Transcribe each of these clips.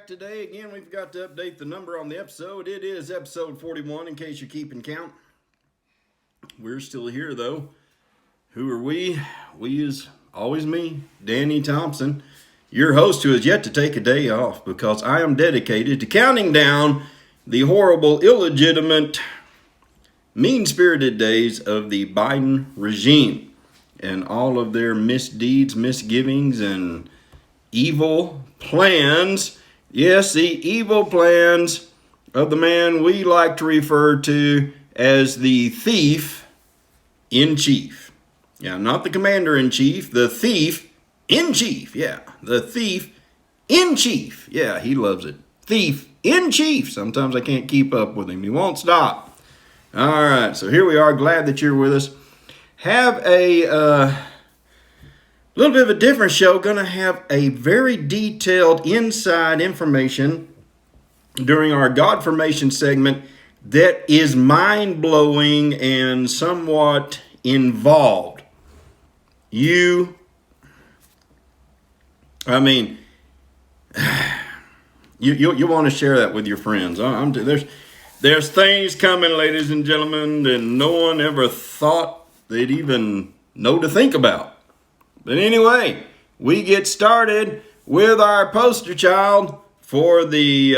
back today. Again, we forgot to update the number on the episode. It is episode 41, in case you're keeping count. We're still here, though. Who are we? We is always me, Danny Thompson, your host, who has yet to take a day off because I am dedicated to counting down the horrible, illegitimate, mean-spirited days of the Biden regime and all of their misdeeds, misgivings, and evil plans. Yes, the evil plans of the man we like to refer to as the thief in chief. Yeah, not the commander in chief, the thief in chief. Yeah, the thief in chief. Yeah, he loves it. Thief in chief. Sometimes I can't keep up with him. He won't stop. All right, so here we are. Glad that you're with us. Have a little bit of a different show. Going to have a very detailed inside information during our God formation segment that is mind-blowing and somewhat involved. You want to share that with your friends. There's things coming, ladies and gentlemen, that no one ever thought they'd even know to think about. But anyway, we get started with our poster child for the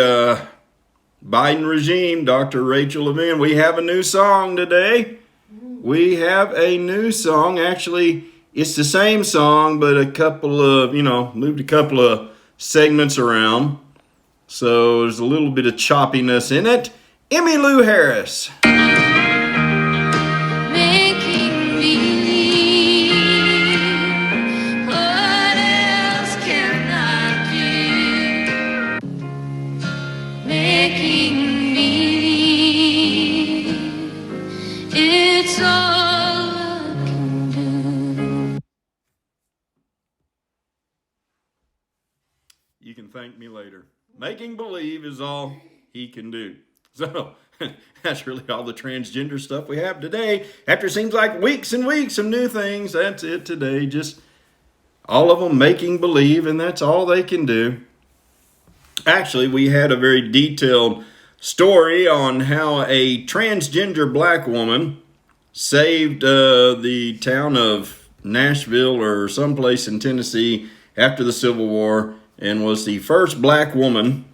Biden regime, Dr. Rachel Levine. We have a new song today. We have a new song. Actually, it's the same song, but moved a couple of segments around. So there's a little bit of choppiness in it. Emmylou Harris. You can thank me later. Making believe is all he can do. So that's really all the transgender stuff we have today. After it seems like weeks and weeks of new things, that's it today. Just all of them making believe, and that's all they can do. Actually, we had a very detailed story on how a transgender black woman saved the town of Nashville or someplace in Tennessee after the Civil War, and was the first black woman,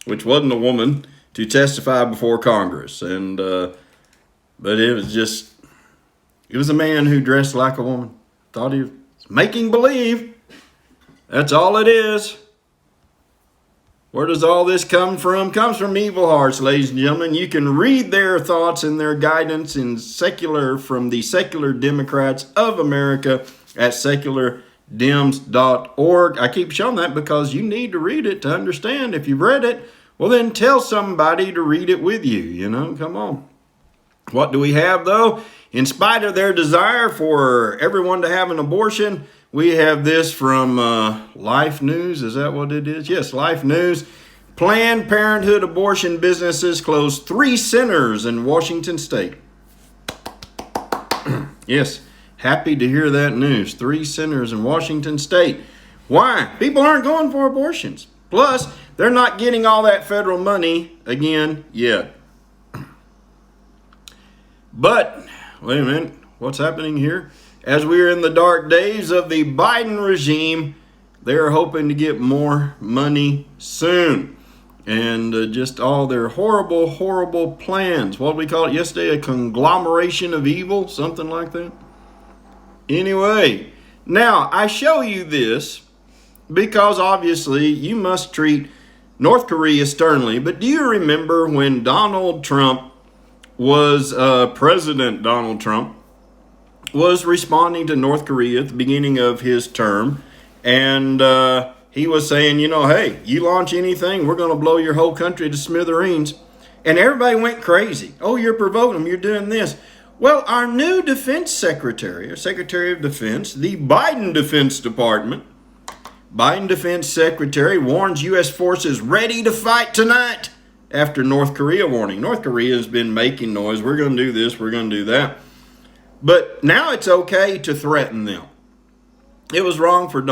which wasn't a woman, to testify before Congress. And but it was a man who dressed like a woman. Thought he was making believe. That's all it is. Where does all this come from? Comes from evil hearts, ladies and gentlemen. You can read their thoughts and their guidance from the Secular Democrats of America at seculardems.org. I keep showing that because you need to read it to understand. If you've read it, well, then tell somebody to read it with you. Come on. What do we have, though? In spite of their desire for everyone to have an abortion, we have this from Life News. Is that what it is? Yes, Life News. Planned Parenthood abortion businesses close 3 centers in Washington state. Yes, happy to hear that news. 3 centers in Washington state. Why? People aren't going for abortions. Plus, they're not getting all that federal money again yet. But, wait a minute, what's happening here? As we are in the dark days of the Biden regime, they're hoping to get more money soon. And just all their horrible, horrible plans. What did we call it yesterday? A conglomeration of evil? Something like that? Anyway, now I show you this because obviously you must treat North Korea sternly. But do you remember when Donald Trump was President Donald Trump was responding to North Korea at the beginning of his term, and he was saying, hey, you launch anything, we're going to blow your whole country to smithereens. And everybody went crazy. Oh, you're provoking them, you're doing this. Well, our new defense secretary, or Secretary of Defense, the Biden Defense Department, Biden Defense Secretary warns U.S. forces ready to fight tonight after North Korea warning. North Korea has been making noise. We're going to do this, we're going to do that. But now it's okay to threaten them. It was wrong for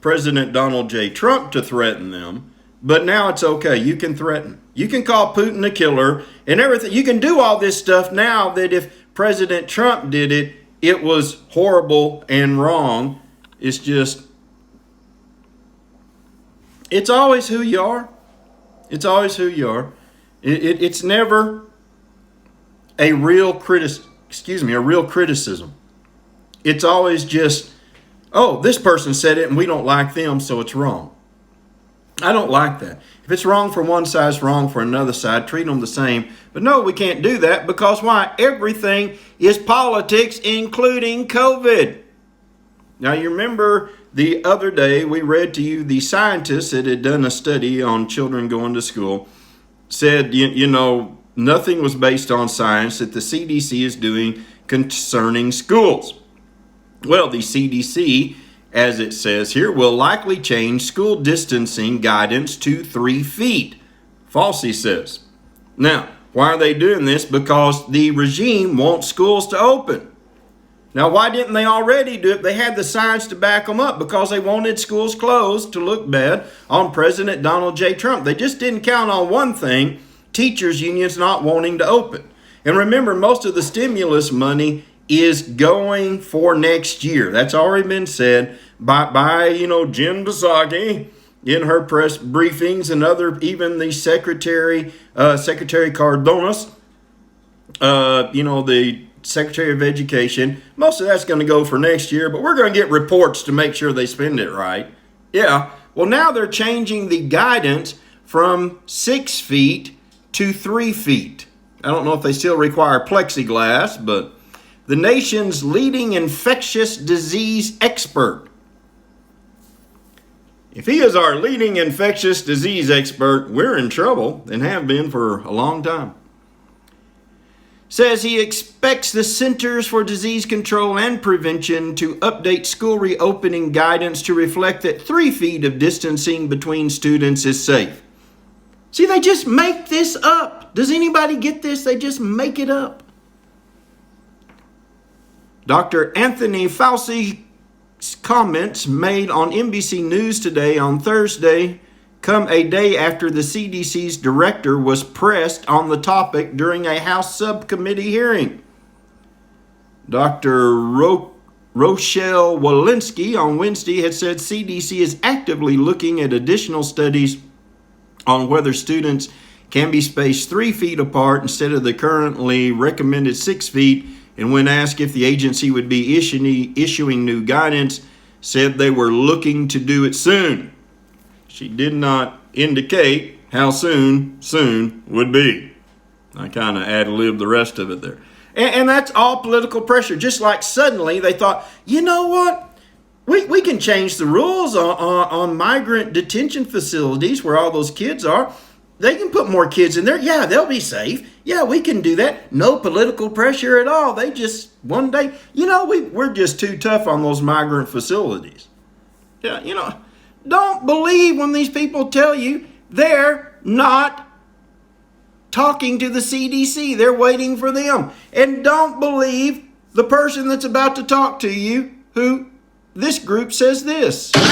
President Donald J. Trump to threaten them. but now it's okay. You can threaten. You can call Putin a killer and everything. You can do all this stuff now that if President Trump did it, it was horrible and wrong. It's just, it's always who you are. It's always who you are. It's never a real criticism. It's always just, oh, this person said it and we don't like them, so it's wrong. I don't like that. If it's wrong for one side, it's wrong for another side. Treat them the same. But no, we can't do that because why? Everything is politics, including COVID. Now, you remember the other day we read to you the scientists that had done a study on children going to school said, you know, nothing was based on science that the CDC is doing concerning schools. Well, the CDC, as it says here, will likely change school distancing guidance to 3 feet. Fauci says. Now, why are they doing this? Because the regime wants schools to open. Now, why didn't they already do it? They had the science to back them up because they wanted schools closed to look bad on President Donald J. Trump. They just didn't count on one thing, teachers' unions not wanting to open. And remember, most of the stimulus money is going for next year. That's already been said by Jen Psaki in her press briefings and even the Secretary Cardonas, the Secretary of Education. Most of that's going to go for next year, but we're going to get reports to make sure they spend it right. Yeah. Well, now they're changing the guidance from 6 feet to 3 feet. I don't know if they still require plexiglass, but the nation's leading infectious disease expert. If he is our leading infectious disease expert, we're in trouble and have been for a long time. Says he expects the Centers for Disease Control and Prevention to update school reopening guidance to reflect that 3 feet of distancing between students is safe. See, they just make this up. Does anybody get this? They just make it up. Dr. Anthony Fauci's comments made on NBC News today on Thursday come a day after the CDC's director was pressed on the topic during a House subcommittee hearing. Dr. Rochelle Walensky on Wednesday had said CDC is actively looking at additional studies on whether students can be spaced 3 feet apart instead of the currently recommended 6 feet, and when asked if the agency would be issuing new guidance, said they were looking to do it soon. She did not indicate how soon would be. I kind of ad-libbed the rest of it there. And that's all political pressure. Just like suddenly they thought, you know what? We can change the rules on migrant detention facilities where all those kids are. They can put more kids in there. Yeah, they'll be safe. Yeah, we can do that. No political pressure at all. They just, one day, we're just too tough on those migrant facilities. Yeah, don't believe when these people tell you they're not talking to the CDC. They're waiting for them. And don't believe the person that's about to talk to you who this group says this. Lies,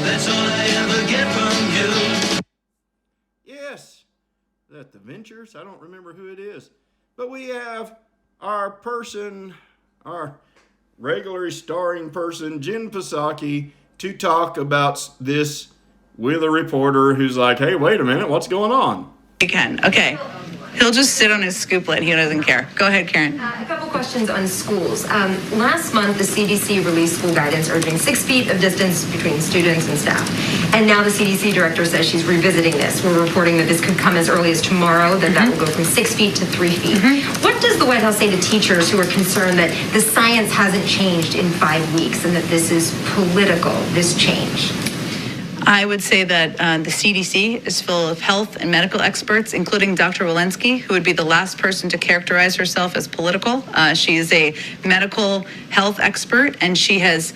that's all I ever get from you. Yes. Is that the Ventures? I don't remember who it is. But we have our regular starring person, Jen Psaki, to talk about this with a reporter who's like, hey, wait a minute, what's going on? He can. Okay. He'll just sit on his scooplet. He doesn't care. Go ahead, Karen. A couple questions on schools. Last month, the CDC released school guidance urging 6 feet of distance between students and staff. And now the CDC director says she's revisiting this. We're reporting that this could come as early as tomorrow, that will go from 6 feet to 3 feet. What does the White House say to teachers who are concerned that the science hasn't changed in 5 weeks and that this is political, this change? I would say that the CDC is full of health and medical experts, including Dr. Walensky, who would be the last person to characterize herself as political. She is a medical health expert, and she has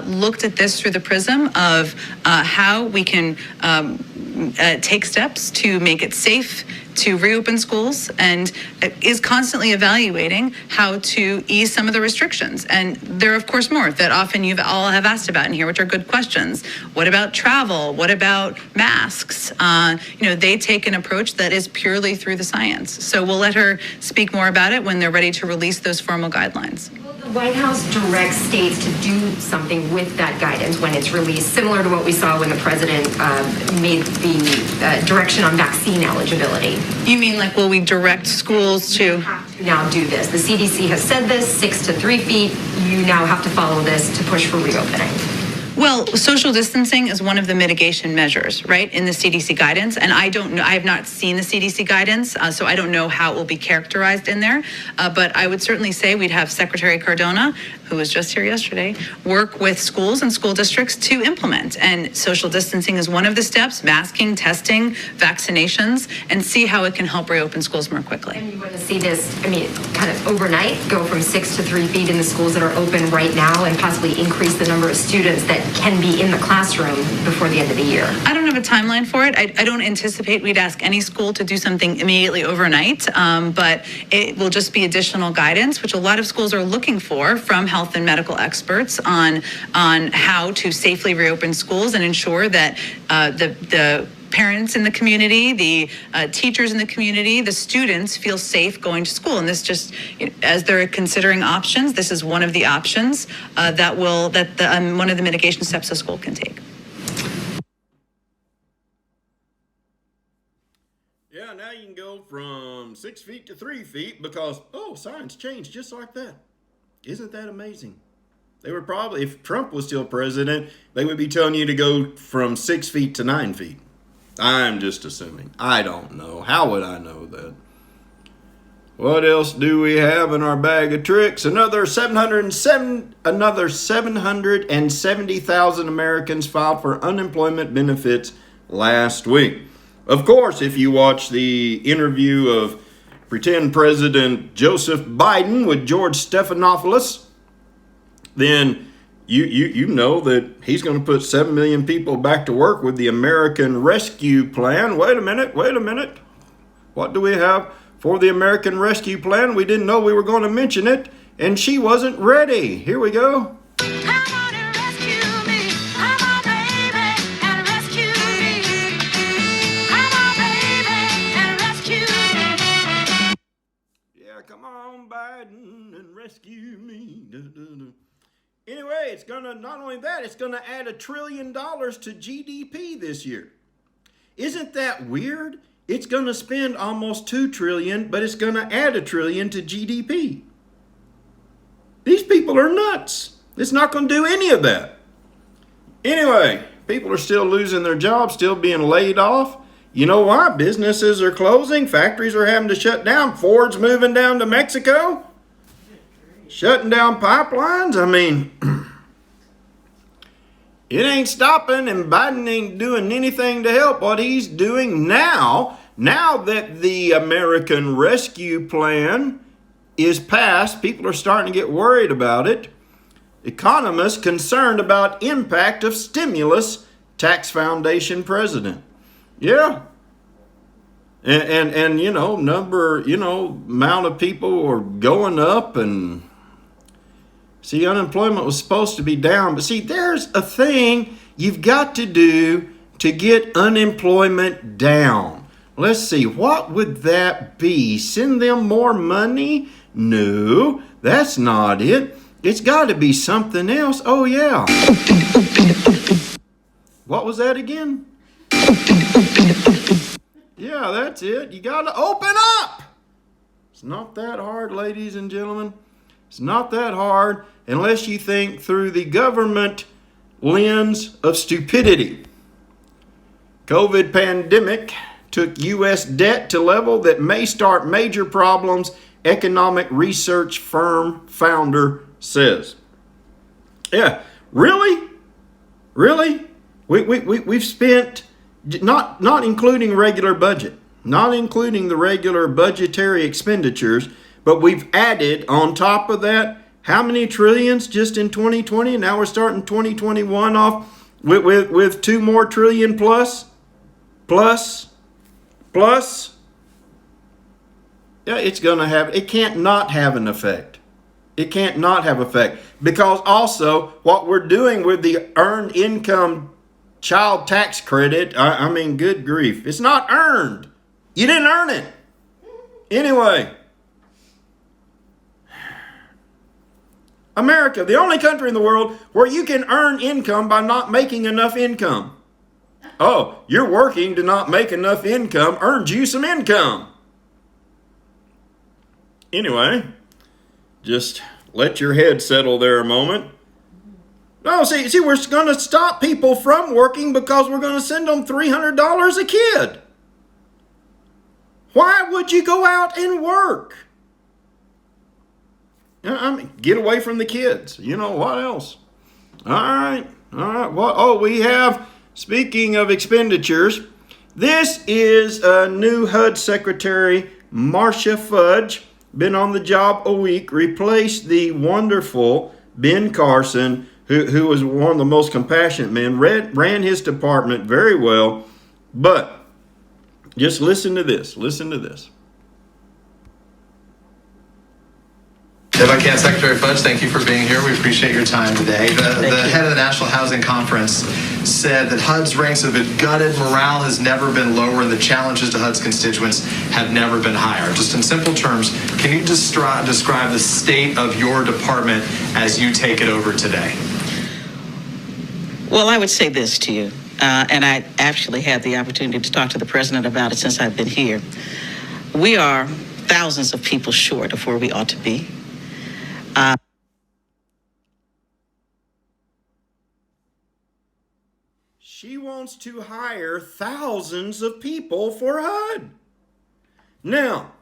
looked at this through the prism of how we can take steps to make it safe to reopen schools and is constantly evaluating how to ease some of the restrictions. And there are, of course, more that often you've all have asked about in here, which are good questions. What about travel? What about masks? They take an approach that is purely through the science. So we'll let her speak more about it when they're ready to release those formal guidelines. The White House directs states to do something with that guidance when it's released, similar to what we saw when the president made the direction on vaccine eligibility. You mean like, will we direct schools to? Have to now do this. The CDC has said this, 6 to 3 feet. You now have to follow this to push for reopening. Well, social distancing is one of the mitigation measures, right, in the CDC guidance. And I don't know, I have not seen the CDC guidance, so I don't know how it will be characterized in there. But I would certainly say we'd have Secretary Cardona, who was just here yesterday, work with schools and school districts to implement. And social distancing is one of the steps, masking, testing, vaccinations, and see how it can help reopen schools more quickly. And you want to see this, kind of overnight, go from 6 to 3 feet in the schools that are open right now and possibly increase the number of students that can be in the classroom before the end of the year? I don't have a timeline for it. I don't anticipate we'd ask any school to do something immediately overnight, but it will just be additional guidance, which a lot of schools are looking for from health and medical experts on how to safely reopen schools and ensure that the parents in the community, the teachers in the community, the students feel safe going to school. And this just, as they're considering options, this is one of the options one of the mitigation steps a school can take. Yeah, now you can go from 6 feet to 3 feet because, science changed just like that. Isn't that amazing? They would probably, if Trump was still president, they would be telling you to go from 6 feet to 9 feet. I'm just assuming. I don't know. How would I know that? What else do we have in our bag of tricks? Another 770,000 Americans filed for unemployment benefits last week. Of course, if you watch the interview of pretend President Joseph Biden with George Stephanopoulos, then you know that he's going to put 7 million people back to work with the American Rescue Plan. Wait a minute. What do we have for the American Rescue Plan? We didn't know we were going to mention it, and she wasn't ready. Here we go. Yeah, come on, Biden, and rescue me. Anyway, it's going to, not only that, it's going to add $1 trillion to GDP this year. Isn't that weird? It's going to spend almost $2 trillion, but it's going to add $1 trillion to GDP. These people are nuts. It's not going to do any of that. Anyway, people are still losing their jobs, still being laid off. You know why? Businesses are closing. Factories are having to shut down. Ford's moving down to Mexico. Shutting down pipelines. It ain't stopping, and Biden ain't doing anything to help. What he's doing now that the American Rescue Plan is passed, people are starting to get worried about it. Economists concerned about impact of stimulus, tax foundation president. Yeah. And amount of people are going up, and see, unemployment was supposed to be down. But see, there's a thing you've got to do to get unemployment down. Let's see, what would that be? Send them more money? No, that's not it. It's got to be something else. Oh, yeah. What was that again? Yeah, that's it. You got to open up. It's not that hard, ladies and gentlemen. It's not that hard unless you think through the government lens of stupidity. COVID pandemic took U.S. debt to level that may start major problems, economic research firm founder says. Yeah, really? We've spent, not including regular budget, not including the regular budgetary expenditures, but we've added on top of that, how many trillions just in 2020? Now we're starting 2021 off with 2 more trillion plus. Yeah, it's going to have, it can't not have an effect. It can't not have effect, because also what we're doing with the earned income child tax credit, I mean, good grief, it's not earned. You didn't earn it. Anyway, America, the only country in the world where you can earn income by not making enough income. Oh, you're working to not make enough income, earned you some income. Anyway, just let your head settle there a moment. No, see, we're going to stop people from working because we're going to send them $300 a kid. Why would you go out and work? I mean, get away from the kids. You know, what else? All right. What? Oh, we have, speaking of expenditures, this is a new HUD Secretary, Marcia Fudge. Been on the job a week, replaced the wonderful Ben Carson, who was one of the most compassionate men, ran his department very well. But just listen to this. Listen to this. If I can, Secretary Fudge, thank you for being here. We appreciate your time today. The head of the National Housing Conference said that HUD's ranks have been gutted, morale has never been lower, and the challenges to HUD's constituents have never been higher. Just in simple terms, can you describe the state of your department as you take it over today? Well, I would say this to you, and I actually had the opportunity to talk to the president about it since I've been here. We are thousands of people short of where we ought to be. She wants to hire thousands of people for HUD. Now,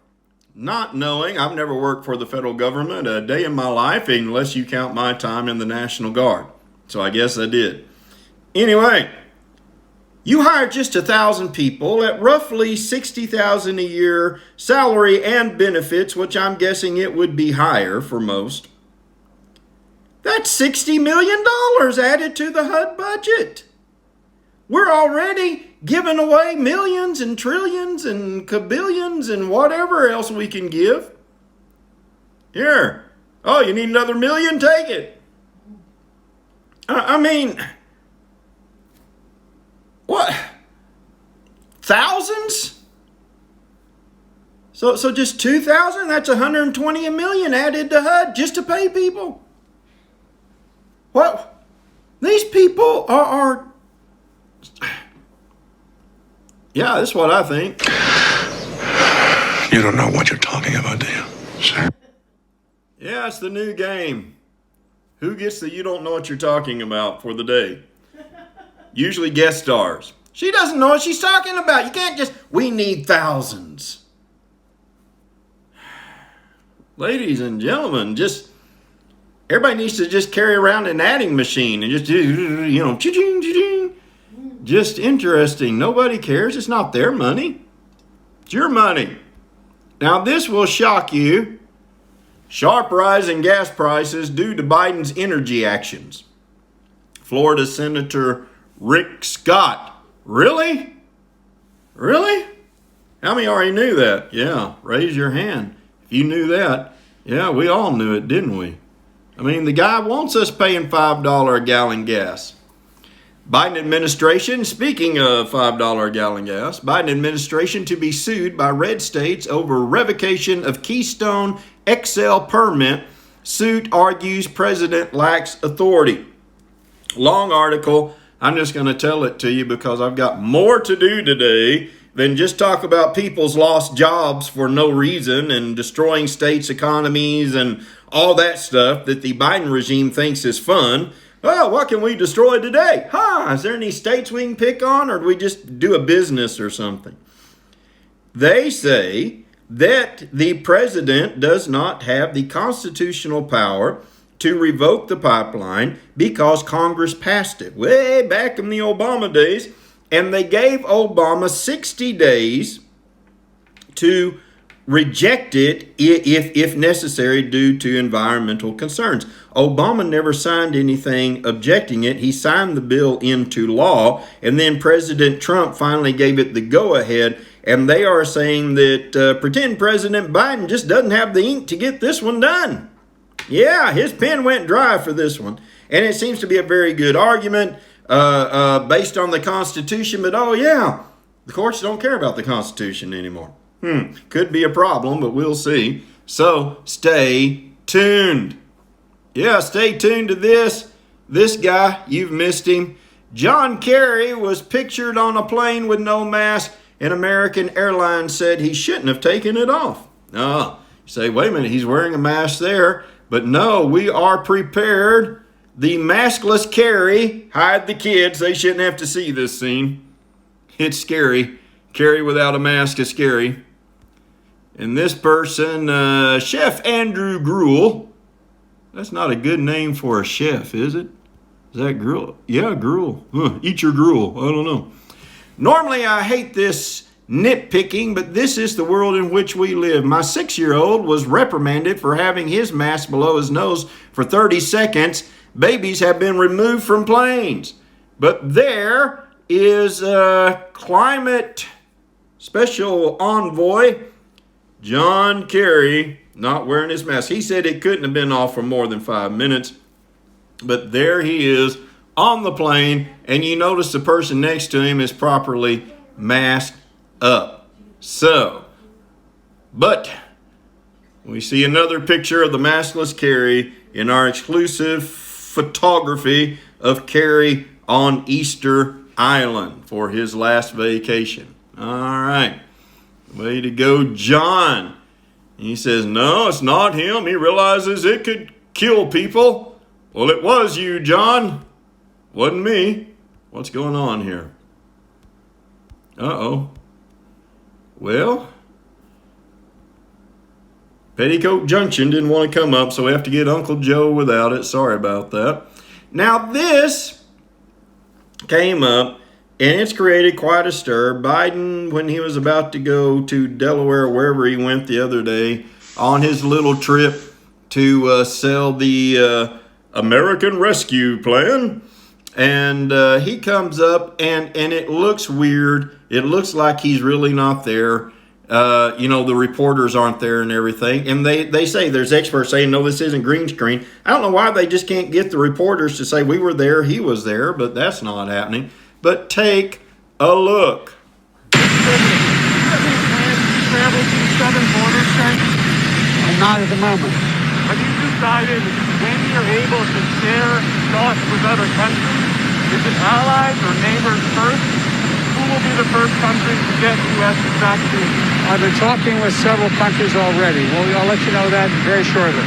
not knowing, I've never worked for the federal government a day in my life, unless you count my time in the National Guard. So I guess I did. Anyway, you hire just 1,000 people at roughly $60,000 a year salary and benefits, which I'm guessing it would be higher for most. That's $60 million added to the HUD budget. We're already giving away millions and trillions and kabillions and whatever else we can give. Here. Oh, you need another million? Take it. I mean, what? Thousands? So just 2,000? That's 120 million added to HUD just to pay people. What? These people are yeah, that's what I think. You don't know what you're talking about, do you, sir? Yeah, it's the new game. Who gets the you don't know what you're talking about for the day? Usually guest stars. She doesn't know what she's talking about. You can't just, we need thousands. Ladies and gentlemen, just, everybody needs to just carry around an adding machine and just, you know, cha-ching, cha-ching. Just interesting. Nobody cares. It's not their money. It's your money. Now, this will shock you. Sharp rise in gas prices due to Biden's energy actions. Florida Senator Rick Scott. Really? Really? How many already knew that? Yeah, raise your hand. If you knew that, yeah, we all knew it, didn't we? I mean, the guy wants us paying $5 a gallon gas. Biden administration, speaking of $5 a gallon gas, Biden administration to be sued by red states over revocation of Keystone XL permit. Suit argues president lacks authority. Long article. I'm just going to tell it to you because I've got more to do today than just talk about people's lost jobs for no reason and destroying states' economies and all that stuff that the Biden regime thinks is fun. Oh, what can we destroy today? Is there any states we can pick on, or do we just do a business or something? They say that the president does not have the constitutional power to revoke the pipeline because Congress passed it way back in the Obama days, and they gave Obama 60 days to reject it if necessary due to environmental concerns. Obama never signed anything objecting it. He signed the bill into law, and then President Trump finally gave it the go-ahead, And they are saying that pretend President Biden just doesn't have the ink to get this one done. Yeah, his pen went dry for this one. And it seems to be a very good argument based on the Constitution. But, oh, yeah, the courts don't care about the Constitution anymore. Could be a problem, but we'll see. So stay tuned. Yeah, stay tuned to this. This guy, you've missed him. John Kerry was pictured on a plane with no mask, and American Airlines said he shouldn't have taken it off. You say, wait a minute, he's wearing a mask there. But no, we are prepared. The maskless Kerry, hide the kids. They shouldn't have to see this scene. It's scary. Kerry without a mask is scary. And this person, Chef Andrew Gruel. That's not a good name for a chef, is it? Is that gruel? Yeah, gruel. Eat your gruel. I don't know. Normally, I hate this nitpicking, but this is the world in which we live. My 6-year-old was reprimanded for having his mask below his nose for 30 seconds. Babies have been removed from planes. But there is climate special envoy John Kerry not wearing his mask. He said it couldn't have been off for more than 5 minutes. But there he is on the plane, and you notice the person next to him is properly masked up. But we see another picture of the maskless Kerry in our exclusive photography of Kerry on Easter Island for his last vacation. All right. Way to go, John. He says, no, it's not him. He realizes it could kill people. Well, it was you, John. Wasn't me. What's going on here? Uh-oh. Well, Petticoat Junction didn't want to come up, so we have to get Uncle Joe without it. Sorry about that. Now, this came up, and it's created quite a stir. Biden, when he was about to go to Delaware, wherever he went the other day, on his little trip to sell the American Rescue Plan, and he comes up, and it looks weird. It looks like he's really not there. The reporters aren't there and everything. And they say, there's experts saying, no, this isn't green screen. I don't know why they just can't get the reporters to say, we were there, he was there, but that's not happening. But take a look. Travel to the southern border, sir? Not at the moment. Have you decided when you're able to share thoughts with other countries? Is it allies or neighbors first? Who will be the first country to get U.S. vaccine? I've been talking with several countries already. Well, I'll let you know that very shortly.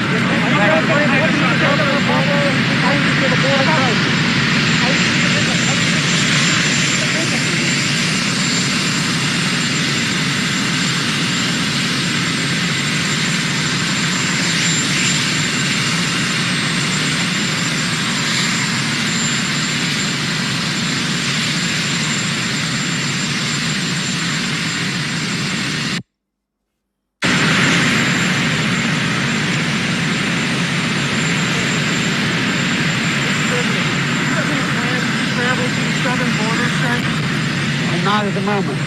Not at the moment.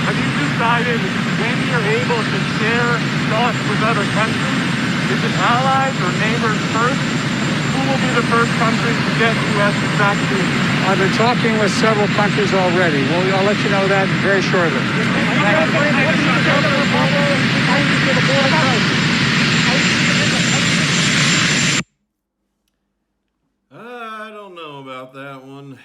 Have you decided when you're able to share thoughts with other countries? Is it allies or neighbors first? Who will be the first country to get U.S. vaccine? I've been talking with several countries already. Well, I'll let you know that very shortly. I don't know about that one.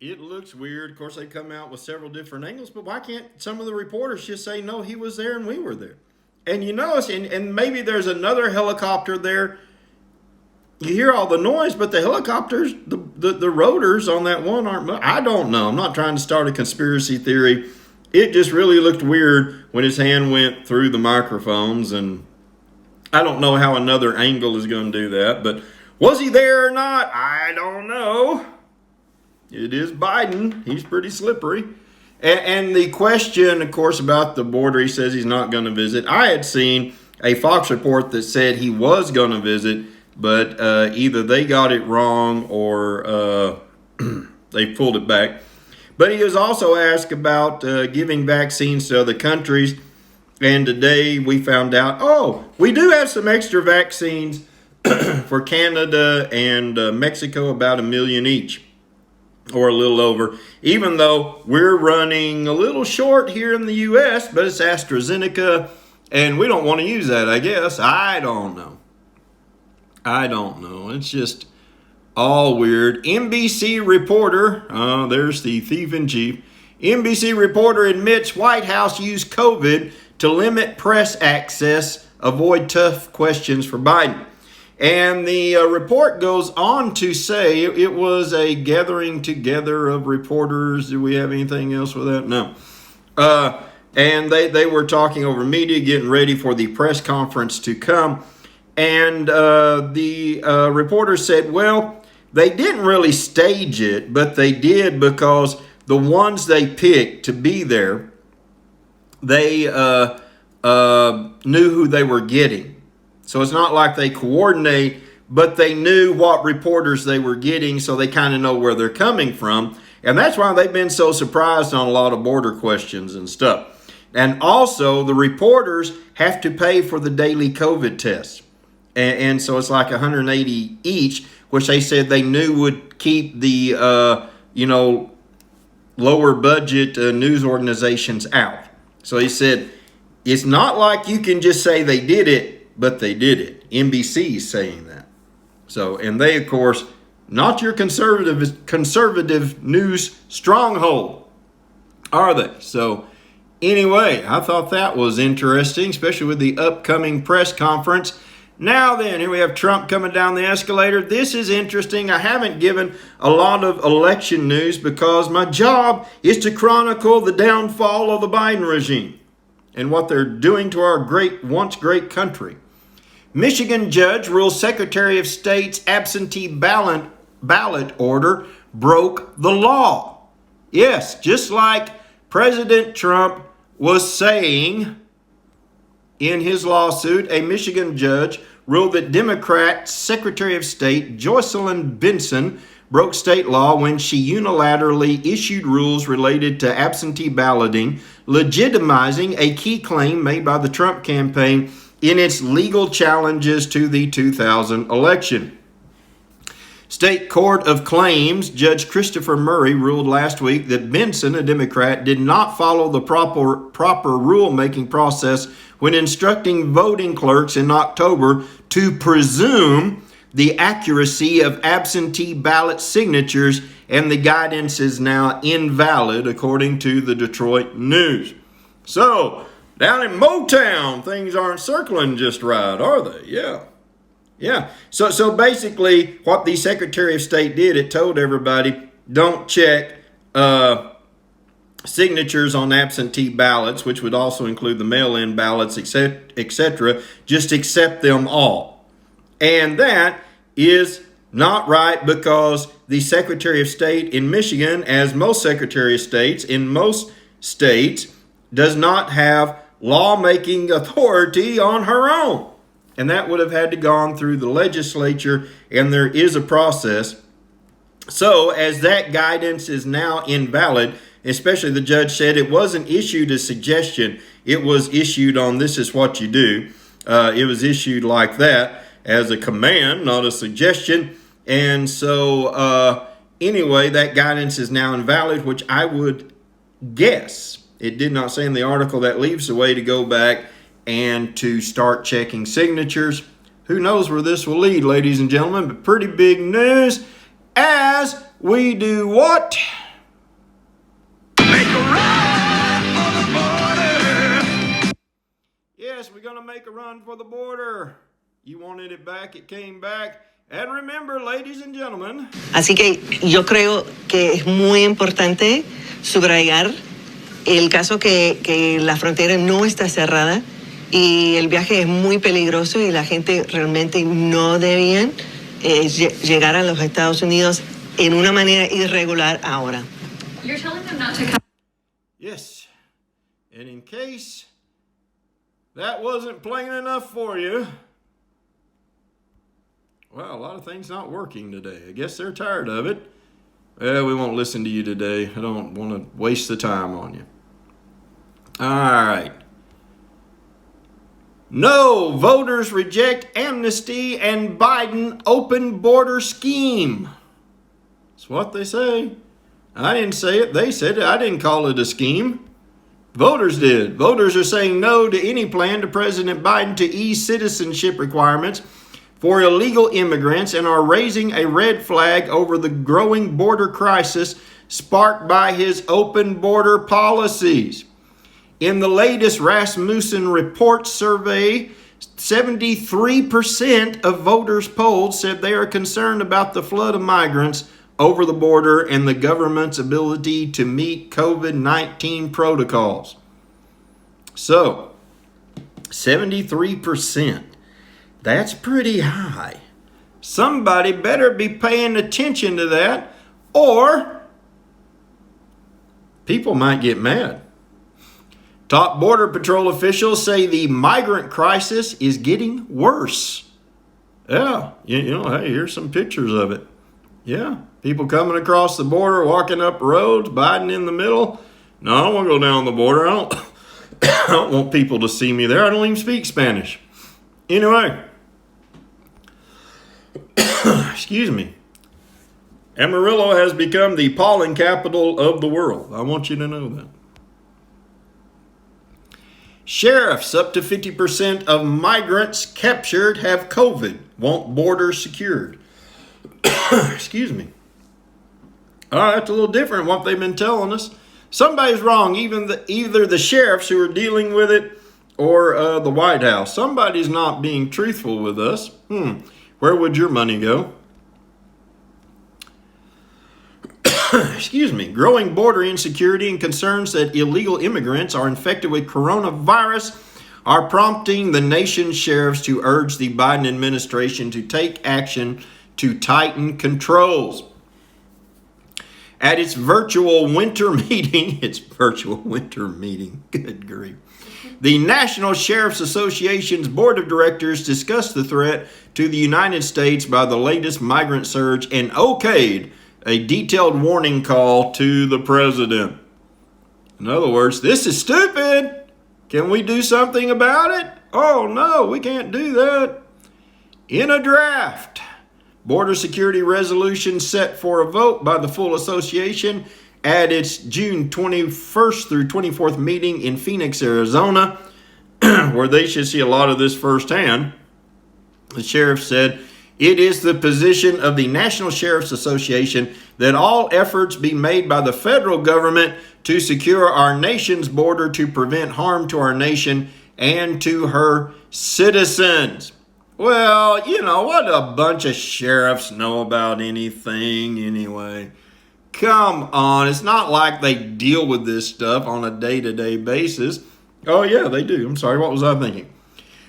It looks weird. Of course, they come out with several different angles, but why can't some of the reporters just say, no, he was there and we were there? And you notice, and maybe there's another helicopter there. You hear all the noise, but the helicopters, the rotors on that one aren't, I don't know. I'm not trying to start a conspiracy theory. It just really looked weird when his hand went through the microphones, and I don't know how another angle is going to do that, but was he there or not? I don't know. It is Biden. He's pretty slippery. And the question, of course, about the border, he says he's not going to visit. I had seen a Fox report that said he was going to visit, but either they got it wrong or they pulled it back. But he was also asked about giving vaccines to other countries. And today we found out, oh, we do have some extra vaccines for Canada and Mexico, about 1 million each, or a little over, even though we're running a little short here in the U.S., but it's AstraZeneca, and we don't want to use that, I guess. I don't know. It's just all weird. NBC reporter, there's the thief in chief. NBC reporter admits White House used COVID to limit press access, avoid tough questions for Biden. And the report goes on to say it was a gathering together of reporters. Do we have anything else with that? No. And they were talking over media, getting ready for the press conference to come. And the reporter said, well, they didn't really stage it, but they did because the ones they picked to be there, they knew who they were getting. So it's not like they coordinate, but they knew what reporters they were getting, so they kind of know where they're coming from. And that's why they've been so surprised on a lot of border questions and stuff. And also, the reporters have to pay for the daily COVID tests. And so it's like 180 each, which they said they knew would keep the, lower budget news organizations out. So he said, it's not like you can just say they did it, but they did it. NBC is saying that. So, and they, of course, not your conservative news stronghold, are they? So, anyway, I thought that was interesting, especially with the upcoming press conference. Now then, here we have Trump coming down the escalator. This is interesting. I haven't given a lot of election news because my job is to chronicle the downfall of the Biden regime and what they're doing to our once great country. Michigan judge rules Secretary of State's absentee ballot order broke the law. Yes, just like President Trump was saying in his lawsuit, a Michigan judge ruled that Democrat Secretary of State Jocelyn Benson broke state law when she unilaterally issued rules related to absentee balloting, legitimizing a key claim made by the Trump campaign in its legal challenges to the 2000 election. State Court of Claims Judge Christopher Murray ruled last week that Benson, a Democrat, did not follow the proper rulemaking process when instructing voting clerks in October to presume the accuracy of absentee ballot signatures, and the guidance is now invalid, according to the Detroit News. So, down in Motown, things aren't circling just right, are they? Yeah. So basically, what the Secretary of State did, it told everybody, don't check signatures on absentee ballots, which would also include the mail-in ballots, etc. Just accept them all. And that is not right because the Secretary of State in Michigan, as most Secretary of States in most states, does not have lawmaking authority on her own. And that would have had to gone through the legislature, and there is a process. So as that guidance is now invalid, especially the judge said it wasn't issued a suggestion, it was issued on this is what you do. It was issued like that as a command, not a suggestion. And so anyway, that guidance is now invalid, which I would guess, it did not say in the article, that leaves the way to go back and to start checking signatures. Who knows where this will lead, ladies and gentlemen, but pretty big news as we do what? Make a run for the border. Yes, we're going to make a run for the border. You wanted it back, it came back. And remember, ladies and gentlemen. Así que yo creo que es muy importante subrayar el caso que la frontera no está cerrada y el viaje es muy peligroso y la gente realmente no debían llegar a los Estados Unidos en una manera irregular ahora. You're telling them not to come. Yes, and in case that wasn't plain enough for you, well, a lot of things not working today. I guess they're tired of it. we won't listen to you today. I don't want to waste the time on you. All right. No, voters reject amnesty and Biden open border scheme. That's what they say. I didn't say it. They said it. I didn't call it a scheme. Voters did. Voters are saying no to any plan to President Biden to ease citizenship requirements for illegal immigrants and are raising a red flag over the growing border crisis sparked by his open border policies. In the latest Rasmussen Report survey, 73% of voters polled said they are concerned about the flood of migrants over the border and the government's ability to meet COVID-19 protocols. So, 73%. That's pretty high. Somebody better be paying attention to that, or people might get mad. Top Border Patrol officials say the migrant crisis is getting worse. Yeah, you know, hey, here's some pictures of it. Yeah, people coming across the border, walking up roads, Biden in the middle. No, I don't want to go down the border. I don't want people to see me there. I don't even speak Spanish. Anyway, excuse me. Amarillo has become the pollen capital of the world. I want you to know that. Sheriffs, up to 50% of migrants captured have COVID, want borders secured. Excuse me. That's a little different what they've been telling us. Somebody's wrong, either the sheriffs who are dealing with it or the White House. Somebody's not being truthful with us. Where would your money go? Excuse me. Growing border insecurity and concerns that illegal immigrants are infected with coronavirus are prompting the nation's sheriffs to urge the Biden administration to take action to tighten controls. At its virtual winter meeting, good grief, the National Sheriff's Association's Board of Directors discussed the threat to the United States by the latest migrant surge and okayed a detailed warning call to the president. In other words, this is stupid. Can we do something about it? Oh no, we can't do that. In a draft, border security resolution set for a vote by the full association at its June 21st through 24th meeting in Phoenix, Arizona, where they should see a lot of this firsthand. The sheriff said, "It is the position of the National Sheriff's Association that all efforts be made by the federal government to secure our nation's border to prevent harm to our nation and to her citizens." Well, you know, what a bunch of sheriffs know about anything anyway. Come on, it's not like they deal with this stuff on a day-to-day basis. Oh yeah, they do. I'm sorry, what was I thinking?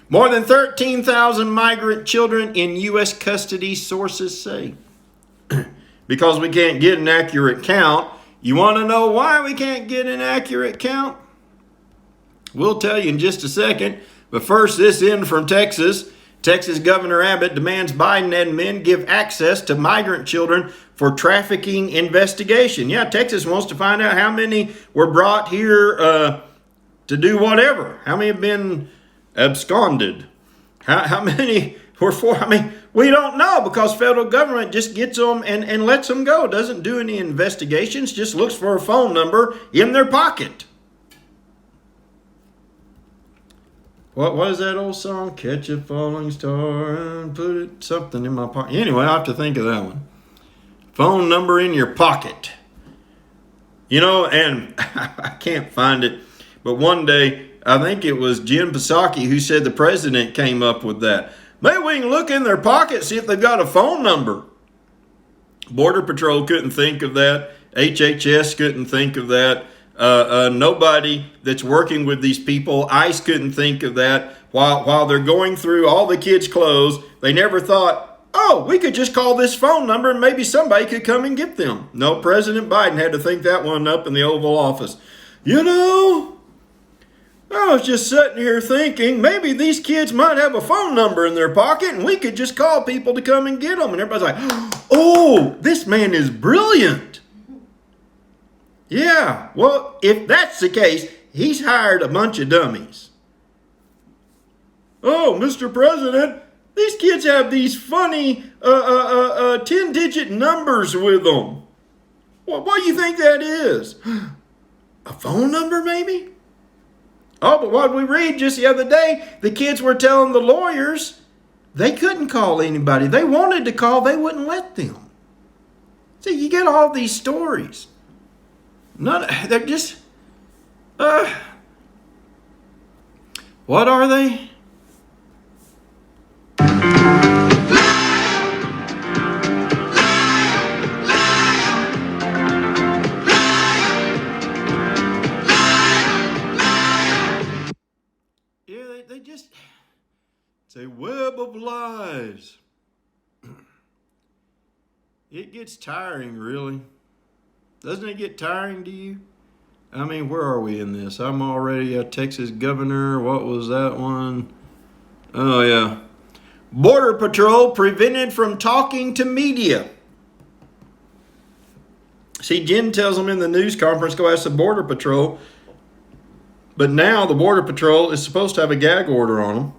More than 13,000 migrant children in U.S. custody, sources say. Because we can't get an accurate count. You want to know why we can't get an accurate count? We'll tell you in just a second. But first, this in from Texas. Texas Governor Abbott demands Biden admin give access to migrant children for trafficking investigation. Yeah, Texas wants to find out how many were brought here to do whatever. How many have been absconded? How many were for? I mean, we don't know because federal government just gets them and lets them go. Doesn't do any investigations, just looks for a phone number in their pocket. What is that old song? Catch a falling star and put it something in my pocket. Anyway, I have to think of that one. Phone number in your pocket. You know, and I can't find it, but one day, I think it was Jen Psaki who said the president came up with that. Maybe we can look in their pocket, see if they've got a phone number. Border Patrol couldn't think of that. HHS couldn't think of that. Nobody that's working with these people, ICE couldn't think of that. While they're going through all the kids' clothes, they never thought, oh, we could just call this phone number and maybe somebody could come and get them. No, President Biden had to think that one up in the Oval Office. You know, I was just sitting here thinking maybe these kids might have a phone number in their pocket and we could just call people to come and get them. And everybody's like, oh, this man is brilliant. Yeah, well, if that's the case, he's hired a bunch of dummies. Oh, Mr. President, these kids have these funny 10-digit numbers with them. Well, what do you think that is? A phone number, maybe? Oh, but what we read just the other day, the kids were telling the lawyers they couldn't call anybody. They wanted to call, they wouldn't let them. See, you get all these stories. They're just, what are they? They just, it's a web of lies. It gets tiring, really. Doesn't it get tiring to you? I mean, where are we in this? I'm already a Texas governor. What was that one? Oh, yeah. Border Patrol prevented from talking to media. See, Jen tells them in the news conference, go ask the Border Patrol. But now the Border Patrol is supposed to have a gag order on them.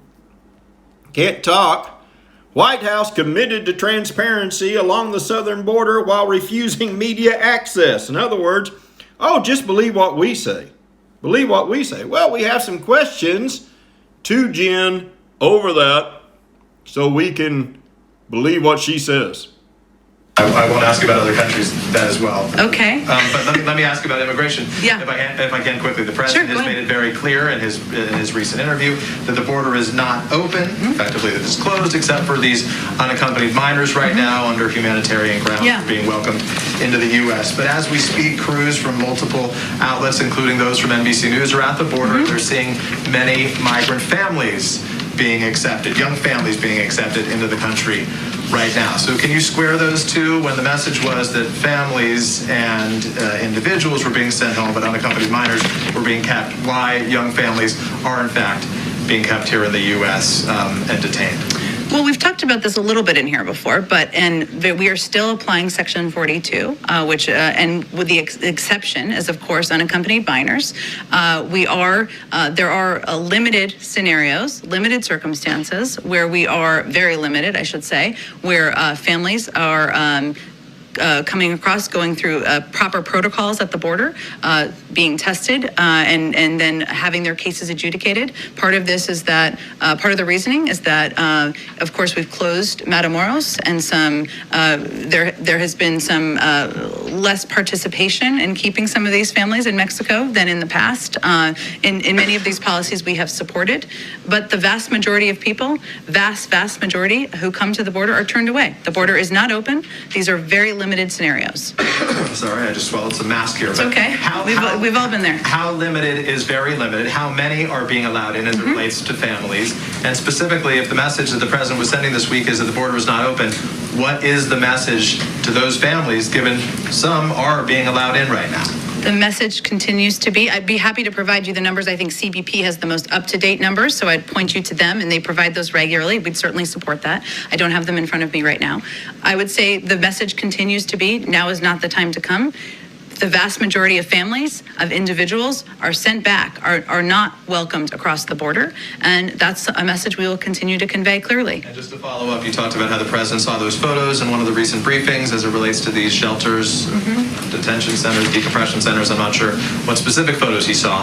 Can't talk. White House committed to transparency along the southern border while refusing media access. In other words, oh, just believe what we say. Believe what we say. Well, we have some questions to Jen over that so we can believe what she says. I won't ask about other countries then as well. Okay. But let me ask about immigration. Yeah. If I can quickly. The president has made it very clear in his recent interview that the border is not open, effectively that it's closed, except for these unaccompanied minors right now under humanitarian grounds being welcomed into the U.S. But as we speak, crews from multiple outlets, including those from NBC News, are at the border. They're seeing many migrant families being accepted, young families being accepted into the country right now. So can you square those two when the message was that families and individuals were being sent home, but unaccompanied minors were being kept? Why young families are in fact being kept here in the U.S. And detained? Well, we've talked about this a little bit in here before, we are still applying Section 42, which, and with the exception is, of course, unaccompanied minors. There are limited scenarios, limited circumstances where we are very limited, I should say, where families are coming across, going through proper protocols at the border, being tested, and then having their cases adjudicated. Part of this is that, part of the reasoning is that, of course, we've closed Matamoros, and there has been some less participation in keeping some of these families in Mexico than in the past. In many of these policies we have supported, but the vast majority of people, vast majority who come to the border are turned away. The border is not open. These are very limited scenarios. Sorry, I just swallowed some mask here. It's okay. We've all been there. How limited is very limited? How many are being allowed in as it relates to families? And specifically, if the message that the president was sending this week is that the border is not open, what is the message to those families, given some are being allowed in right now? The message continues to be, I'd be happy to provide you the numbers. I think CBP has the most up-to-date numbers, so I'd point you to them, and they provide those regularly. We'd certainly support that. I don't have them in front of me right now. I would say the message continues to be, now is not the time to come. The vast majority of families, of individuals, are sent back, are not welcomed across the border, and that's a message we will continue to convey clearly. And just to follow up, you talked about how the president saw those photos in one of the recent briefings as it relates to these shelters, detention centers, decompression centers. I'm not sure what specific photos he saw.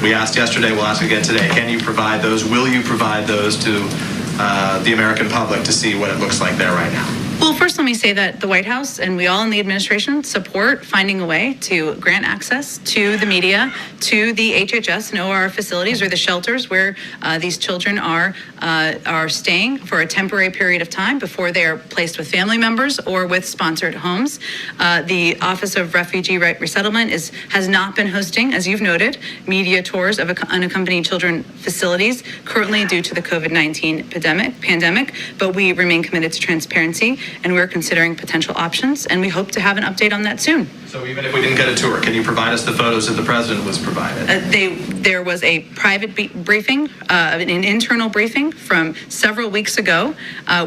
We asked yesterday, we'll ask again today. Can you provide those? Will you provide those to the American public to see what it looks like there right now? Well, first let me say that the White House and we all in the administration support finding a way to grant access to the media, to the HHS and OR facilities or the shelters where these children are staying for a temporary period of time before they are placed with family members or with sponsored homes. The Office of Refugee Resettlement has not been hosting, as you've noted, media tours of unaccompanied children facilities currently due to the COVID-19 pandemic, but we remain committed to transparency. and we're considering potential options, and we hope to have an update on that soon. So even if we didn't get a tour, can you provide us the photos that the president was provided? There was a private briefing, an internal briefing from several weeks ago.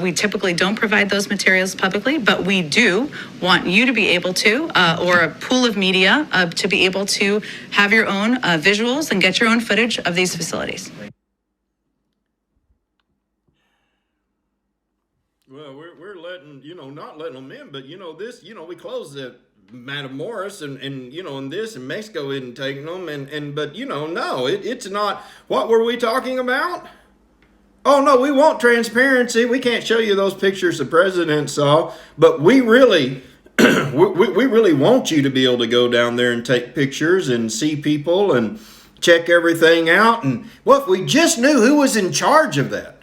We typically don't provide those materials publicly, but we do want you to be able to, or a pool of media, to be able to have your own visuals and get your own footage of these facilities. Well, we're letting, not letting them in, but, this, we closed the Madam Morris and this, and Mexico isn't taking them, but, no, it's not. What were we talking about? Oh, no, we want transparency. We can't show you those pictures the president saw, but we really, we really want you to be able to go down there and take pictures and see people and check everything out. And what if we just knew who was in charge of that?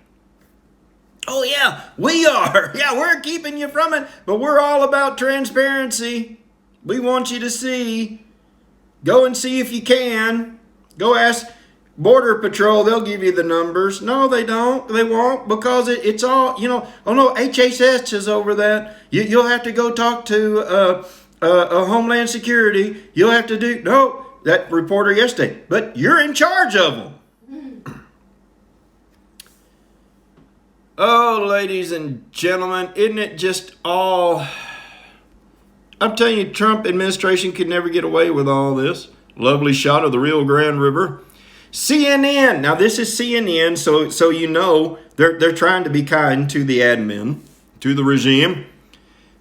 Oh, yeah, we are. Yeah, we're keeping you from it, but we're all about transparency. We want you to see. Go and see if you can. Go ask Border Patrol. They'll give you the numbers. No, they don't. They won't, because it's all, oh, no, HHS is over that. You'll have to go talk to Homeland Security. You'll have to do, no, that reporter yesterday. But you're in charge of them. Oh, ladies and gentlemen, isn't it just all... I'm telling you, Trump administration could never get away with all this. Lovely shot of the Rio Grande River. CNN. Now, this is CNN, so you know they're trying to be kind to the admin, to the regime.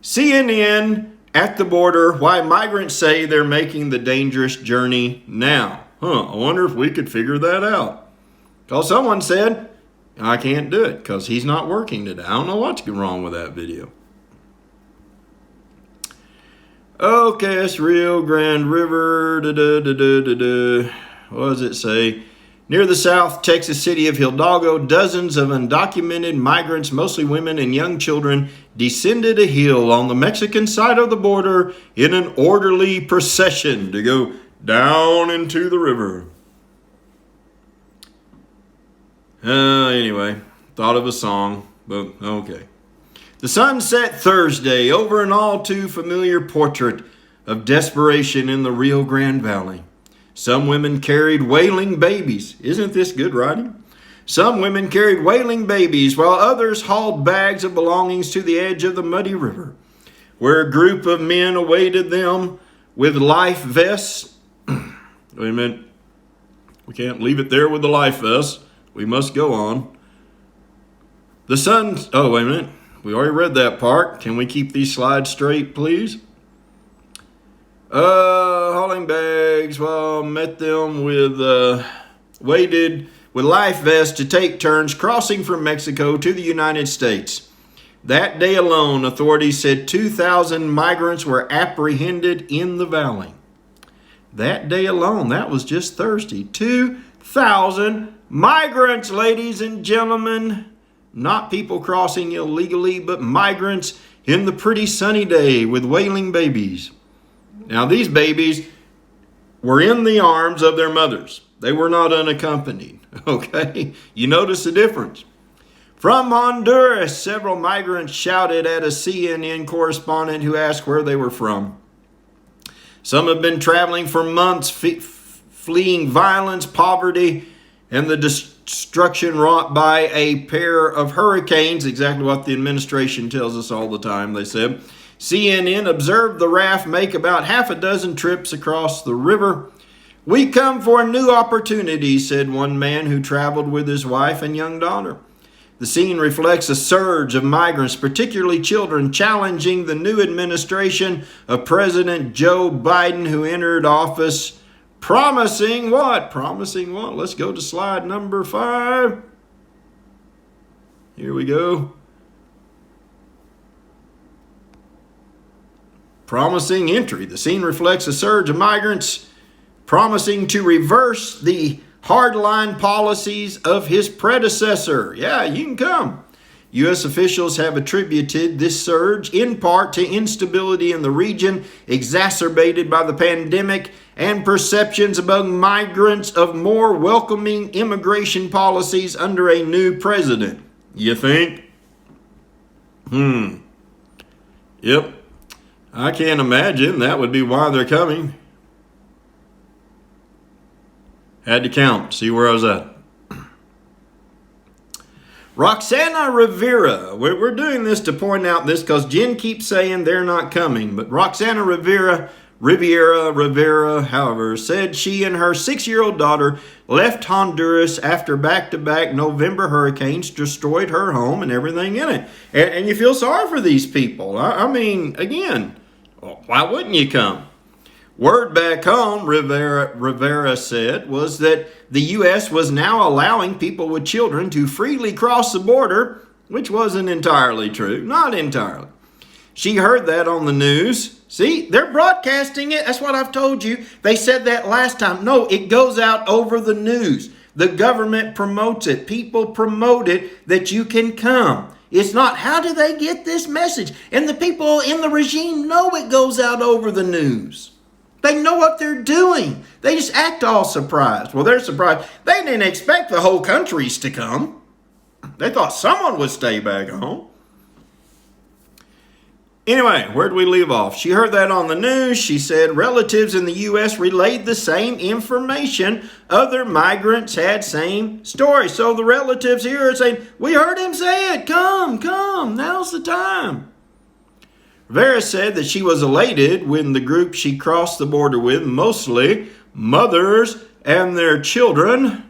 CNN at the border, why migrants say they're making the dangerous journey now. I wonder if we could figure that out. Because someone said... I can't do it because he's not working today. I don't know what's wrong with that video. Okay, it's Rio Grande River. What does it say? Near the South Texas city of Hidalgo, dozens of undocumented migrants, mostly women and young children, descended a hill on the Mexican side of the border in an orderly procession to go down into the river. Anyway, thought of a song, but okay. The sun set Thursday over an all too familiar portrait of desperation in the Rio Grande Valley. Some women carried wailing babies. Isn't this good writing? Some women carried wailing babies, while others hauled bags of belongings to the edge of the muddy river, where a group of men awaited them with life vests. Wait a minute. We can't leave it there with the life vests. We must go on. The sun... Oh, wait a minute. We already read that part. Can we keep these slides straight, please? Hauling bags, well, met them with... waited with life vests to take turns crossing from Mexico to the United States. That day alone, authorities said 2,000 migrants were apprehended in the valley. That day alone, that was just Thursday. 2,000 migrants, ladies and gentlemen. Not people crossing illegally, but migrants in the pretty sunny day with wailing babies. Now, these babies were in the arms of their mothers. They were not unaccompanied, okay? You notice the difference. From Honduras, several migrants shouted at a CNN correspondent who asked where they were from. Some have been traveling for months, fleeing violence, poverty, and the destruction wrought by a pair of hurricanes, exactly what the administration tells us all the time, they said. CNN observed the raft make about half a dozen trips across the river. We come for new opportunities, said one man who traveled with his wife and young daughter. The scene reflects a surge of migrants, particularly children, challenging the new administration of President Joe Biden, who entered office promising what? Promising what? Let's go to slide number 5. Here we go. Promising entry. The scene reflects a surge of migrants promising to reverse the hardline policies of his predecessor. Yeah, you can come. U.S. officials have attributed this surge in part to instability in the region, exacerbated by the pandemic and perceptions among migrants of more welcoming immigration policies under a new president. You think? Yep. I can't imagine that would be why they're coming. Had to count, see where I was at. Roxana Rivera. We're doing this to point out this because Jen keeps saying they're not coming. But Roxana Rivera, however, said she and her 6-year-old daughter left Honduras after back-to-back November hurricanes destroyed her home and everything in it. And you feel sorry for these people. I mean, again, why wouldn't you come? Word back home, Rivera said, was that the U.S. was now allowing people with children to freely cross the border, which wasn't entirely true. Not entirely. She heard that on the news. See, they're broadcasting it. That's what I've told you. They said that last time. No, it goes out over the news. The government promotes it. People promote it that you can come. It's not, how do they get this message? And the people in the regime know it goes out over the news. They know what they're doing. They just act all surprised. Well, they're surprised. They didn't expect the whole countries to come. They thought someone would stay back home. Anyway, where did we leave off? She heard that on the news. She said relatives in the U.S. relayed the same information. Other migrants had same story. So the relatives here are saying, we heard him say it. Come, now's the time. Vera said that she was elated when the group she crossed the border with, mostly mothers and their children,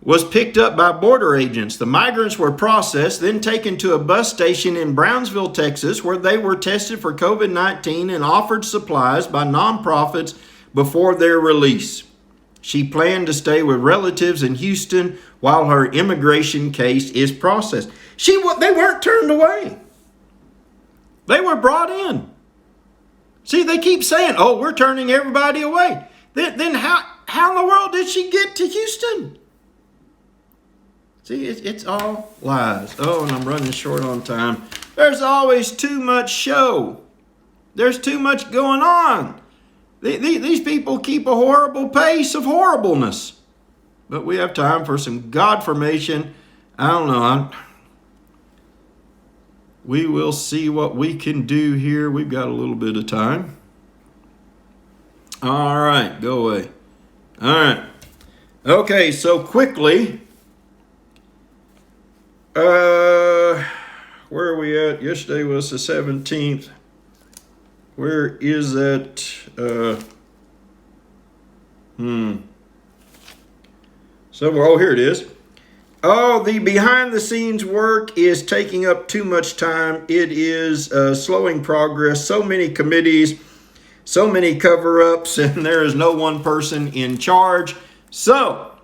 was picked up by border agents. The migrants were processed, then taken to a bus station in Brownsville, Texas, where they were tested for COVID-19 and offered supplies by nonprofits before their release. She planned to stay with relatives in Houston while her immigration case is processed. They weren't turned away. They were brought in. See, they keep saying, oh, we're turning everybody away. Then how in the world did she get to Houston? See, it's all lies. Oh, and I'm running short on time. There's always too much show. There's too much going on. These people keep a horrible pace of horribleness. But we have time for some God formation. I don't know. We will see what we can do here. We've got a little bit of time. All right, go away. All right. Okay, so quickly. Where are we at? Yesterday was the 17th. Where is that? Somewhere. Oh, here it is. Oh, the behind the scenes work is taking up too much time. It is slowing progress. So many committees, so many cover-ups, and there is no one person in charge. So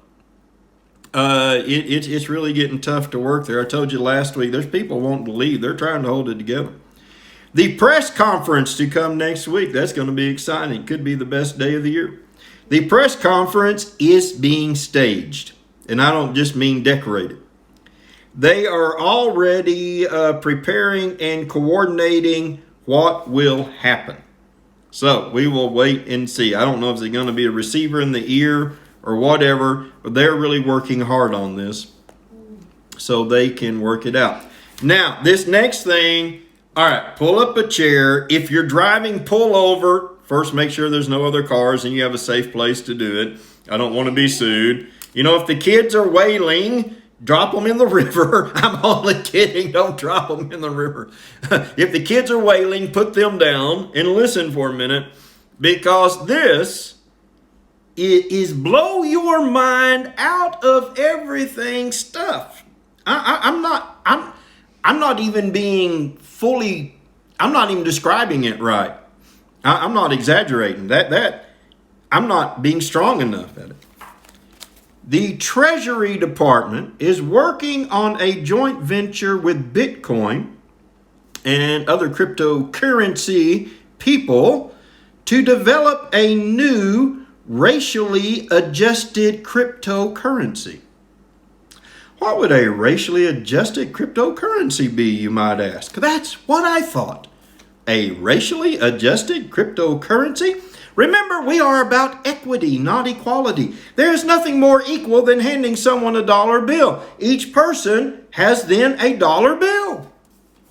it's really getting tough to work there. I told you last week, there's people wanting to leave. They're trying to hold it together. The press conference to come next week, that's going to be exciting. Could be the best day of the year. The press conference is being staged, and I don't just mean decorated. They are already preparing and coordinating what will happen. So we will wait and see. I don't know if it's going to be a receiver in the ear or whatever, but they're really working hard on this so they can work it out. Now, this next thing, all right, pull up a chair. If you're driving, pull over. First, make sure there's no other cars and you have a safe place to do it. I don't want to be sued. You know, if the kids are wailing, drop them in the river. I'm only kidding. Don't drop them in the river. If the kids are wailing, put them down and listen for a minute, because this is blow your mind out of everything stuff. I'm not even being fully, I'm not even describing it right. I'm not exaggerating. I'm not being strong enough at it. The Treasury Department is working on a joint venture with Bitcoin and other cryptocurrency people to develop a new racially adjusted cryptocurrency. What would a racially adjusted cryptocurrency be, you might ask? That's what I thought. A racially adjusted cryptocurrency? Remember, we are about equity, not equality. There is nothing more equal than handing someone a dollar bill. Each person has then a dollar bill.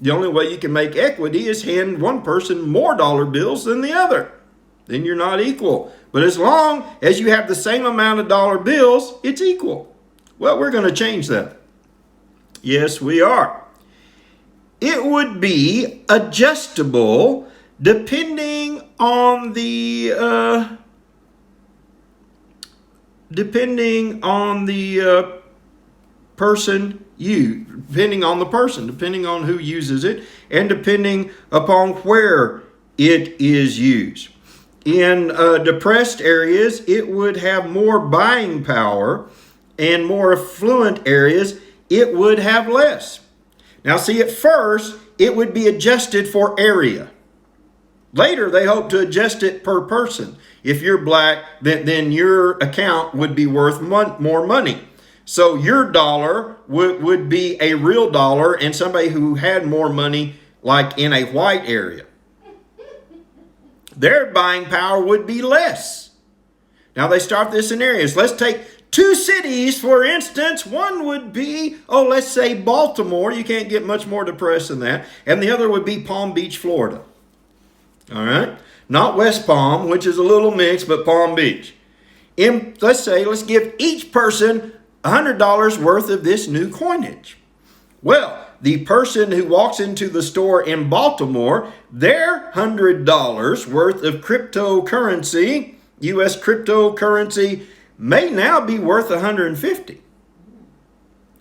The only way you can make equity is hand one person more dollar bills than the other. Then you're not equal. But as long as you have the same amount of dollar bills, it's equal. Well, we're going to change that. Yes, we are. It would be adjustable depending on the person depending on who uses it, and depending upon where it is used. In depressed areas, it would have more buying power, and more affluent areas, it would have less. Now see, at first, it would be adjusted for area. Later, they hope to adjust it per person. If you're black, then your account would be worth more money. So your dollar would be a real dollar, and somebody who had more money, like in a white area, their buying power would be less. Now they start this in areas. Let's take 2 cities, for instance. One would be, let's say Baltimore. You can't get much more depressed than that. And the other would be Palm Beach, Florida. All right? Not West Palm, which is a little mixed, but Palm Beach. Let's give each person $100 worth of this new coinage. Well, the person who walks into the store in Baltimore, their $100 worth of cryptocurrency, U.S. cryptocurrency, may now be worth $150.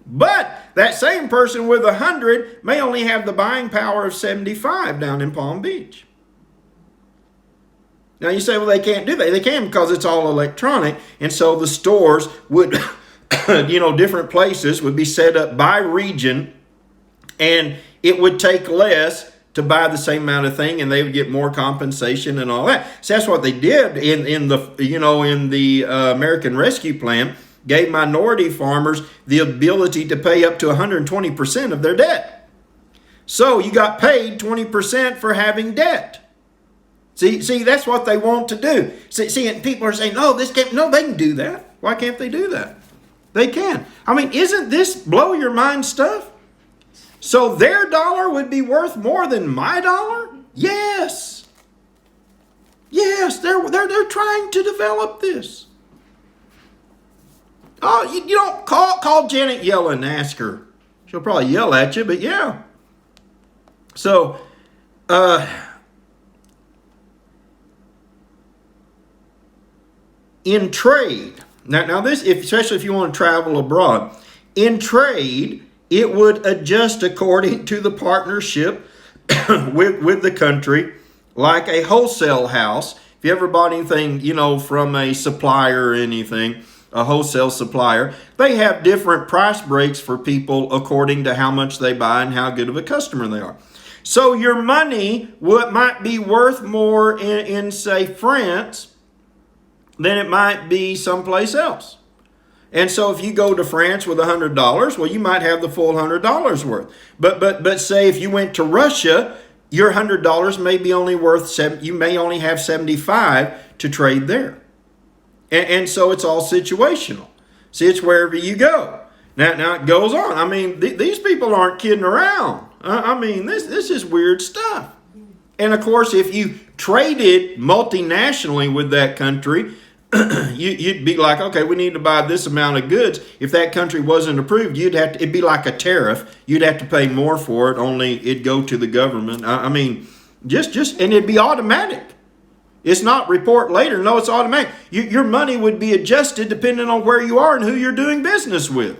But that same person with $100 may only have the buying power of $75 down in Palm Beach. Now you say, well, they can't do that. They can, because it's all electronic. And so the stores would, different places would be set up by region, and it would take less to buy the same amount of thing, and they would get more compensation and all that. So that's what they did in the American Rescue Plan. Gave minority farmers the ability to pay up to 120% of their debt. So you got paid 20% for having debt. See, that's what they want to do. See, and people are saying, no, they can do that. Why can't they do that? They can. I mean, isn't this blow your mind stuff? So their dollar would be worth more than my dollar? Yes. Yes, they're trying to develop this. Oh, you don't call Janet Yellen and ask her. She'll probably yell at you, but yeah. So, in trade, now this, especially if you want to travel abroad, in trade, it would adjust according to the partnership with the country, like a wholesale house. If you ever bought anything, from a supplier or anything, a wholesale supplier, they have different price breaks for people according to how much they buy and how good of a customer they are. So your money might be worth more in say, France than it might be someplace else. And so if you go to France with $100, well, you might have the full $100 worth. But say if you went to Russia, your $100 may be only worth you may only have 75 to trade there. And so it's all situational. See, it's wherever you go. Now it goes on. I mean, these people aren't kidding around. This is weird stuff. And of course, if you traded multinationally with that country, you'd be like, okay, we need to buy this amount of goods. If that country wasn't approved, it'd be like a tariff. You'd have to pay more for it, only it'd go to the government. And it'd be automatic. It's not report later. No, it's automatic. Your money would be adjusted depending on where you are and who you're doing business with.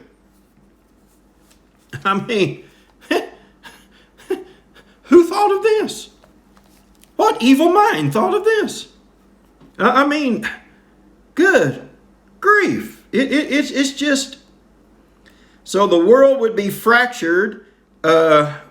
Who thought of this? What evil mind thought of this? Good grief. It's just, so the world would be fractured. So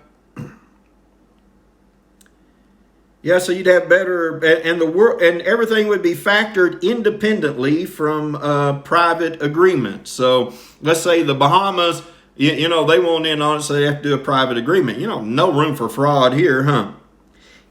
you'd have better, and the world, and everything would be factored independently from private agreements. So let's say the Bahamas, they want in on it, so they have to do a private agreement. No room for fraud here, huh?